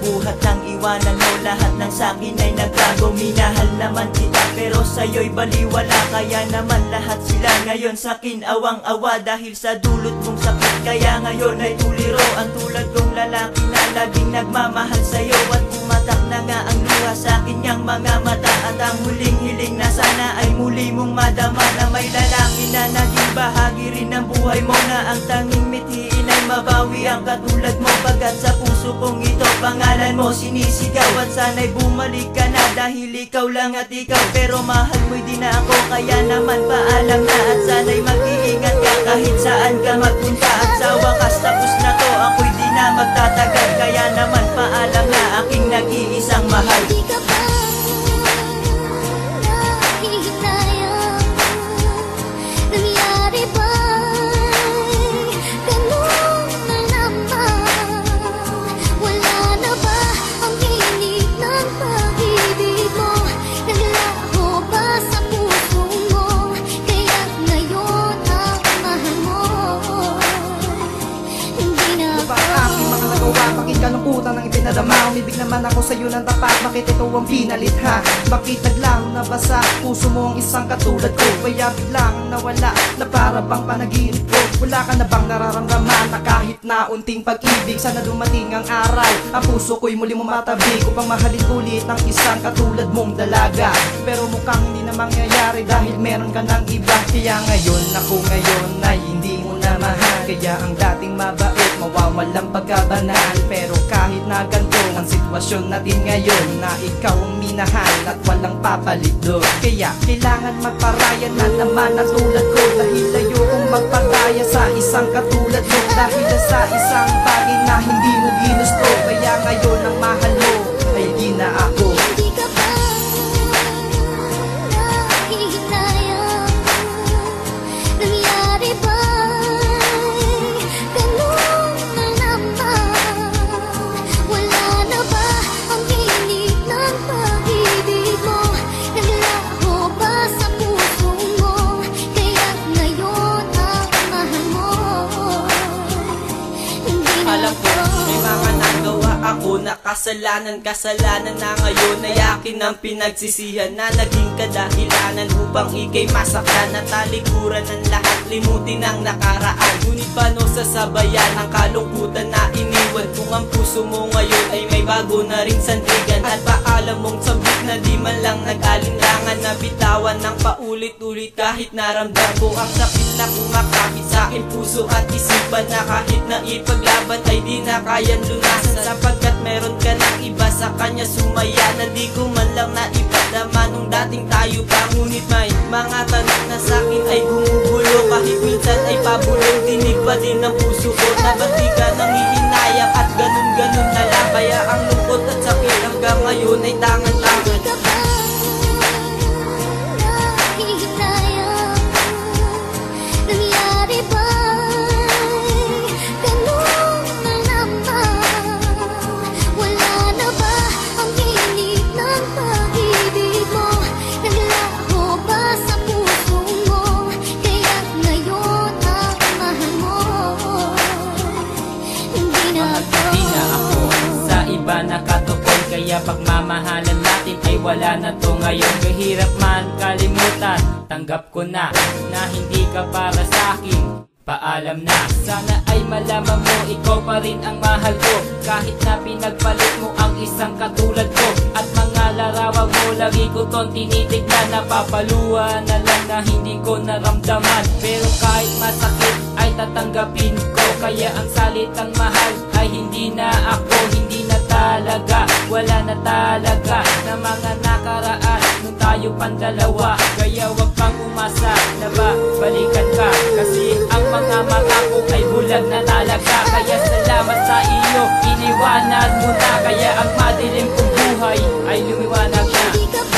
buhat ng iwanan mo. Lahat ng sakin ay nagbago. Minahal naman kita pero sa'yo'y baliwala. Kaya naman lahat sila ngayon sa'kin awang-awa. Dahil sa dulot mong sakit kaya ngayon ay tuliro. Ang tulad kong lalaki na laging nagmamahal sa'yo. At pumatak na nga ang luha sa'kin niyang mga mata. At ang huling hiling na sana ay muli mong madama na may lalaki na naging bahagi rin ng buhay mo. Na ang tanging mithiin ay mabawi ang katulad mo. Pagkat sa puso kong ito pangalan mo sinisigaw. At sana'y bumalik ka na dahil ikaw lang at ikaw. Pero mahal mo'y di na ako kaya naman paalam na. At sana'y mag-iingat ka kahit saan ka magpunta. At sa wakas tapos na to ako'y di na magtatagal. Kaya naman paalam na aking nag-iisang mahal. Di ka ba nahihinayang? Nangyari ba'y ganun na naman? Wala na ba ang hilig ng pag-ibig mo? Naglaho ba sa puso mo? Kaya ngayon ang mahal mo hindi na Ano ba ang aking mga nagawa? Bakit kalungkutan ang ipinadama? Umibig naman ako sa'yo ng tapat. Bakit ito ang pinalitha? Bakit naglaho na ba sa puso mo ang isang katulad ko? Kaya biglang nawala na para bang panaginip ko. Wala ka na bang nararamdaman na kahit na unting pag-ibig? Sana dumating ang aral, ang puso ko'y muli mo matabi. Upang mahalin ulit ang isang katulad mong dalaga. Pero mukhang hindi na mangyayari dahil meron ka ng iba. Kaya ngayon ako ngayon ay hindi mo na mahal. Kaya ang dating mabait mawawalang pagkabanal. Pero kahit na ganito ang sitwasyon natin ngayon, na ikaw ang minahal at walang papalit doon. Kaya kailangan magparaya na naman na tulad ko. Dahil ayokong magpagaya sa isang katulad mo. Dahil sa isang bagay na hindi mo ginusto. Kaya ngayon ang mahal mo ay di na ako. Di ka ba nahihinayang? Nangyari ba'y ganun na naman? Wala na ba ang hilig ng pag-ibig mo? Naglaho ba sa puso mo? Kaya ngayon ang mahal mo hindi na Alam ko, may mga nagawa ako na kasalanan na ngayon ay akin ang pinagsisihan. Na naging kadahilanan upang ikay masaktan. At talikuran ng lahat, limutin ang nakaraan. Ngunit paano sasabayan ang kalungkutan na iniwan? Kung ang puso mo ngayon ay may bago na ring sandigan. At paalam mong sabik na di man lang nag-alinlangan. Na bitawan ng paulit-ulit kahit naramdam ko ang sakit na kumakapit sa aking puso at isipan. Na kahit na ipaglaban ay di na kayang lunasan. Sapagkat meron ka ng iba sa kanya sumaya. Na di ko man lang naipadama nung dating tayo pa. Ngunit may mga tanong na sa'kin ay gumugulo. Kahit minsan ay pabulong, dinig pa din ng puso ko. Na ba't di ka nangihinayang at ganun-ganun na lang? Kaya ang lungkot at sakit hanggang ngayon ay tangan-tangan. Di ka ba nahihinayang? Nangyari ba'y ganun na naman? Wala na ba ang hilig ng pag-ibig mo? Naglaho ba sa puso mo? Kaya ngayon ang mahal mo hindi na ako. Di na ako sa iba nakatukoy. Kaya pagmamahalan natin ay wala na to ngayon. Kahirap man kalimutan, tanggap ko na na hindi ka para sa'kin. Paalam na, sana ay malaman mo ikaw pa rin ang mahal ko. Kahit na pinagpalit mo ang isang katulad ko. At mga larawan mo lagi ko ton tinitignan. Napapaluan na lang na hindi ko naramdaman. Pero kahit masakit ay tatanggapin ko. Kaya ang salitang mahal ay hindi na ako, hindi na talaga. Wala na talaga na mga nakaraan nung tayo pandalawa. Kaya wag kang umasa na ba balikan ka. Kasi ang mga mata ko ay bulag na talaga. Kaya salamat sa iyo, iniwanag mo na. Kaya ang madilim kong buhay ay lumiwanag na. Di ka ba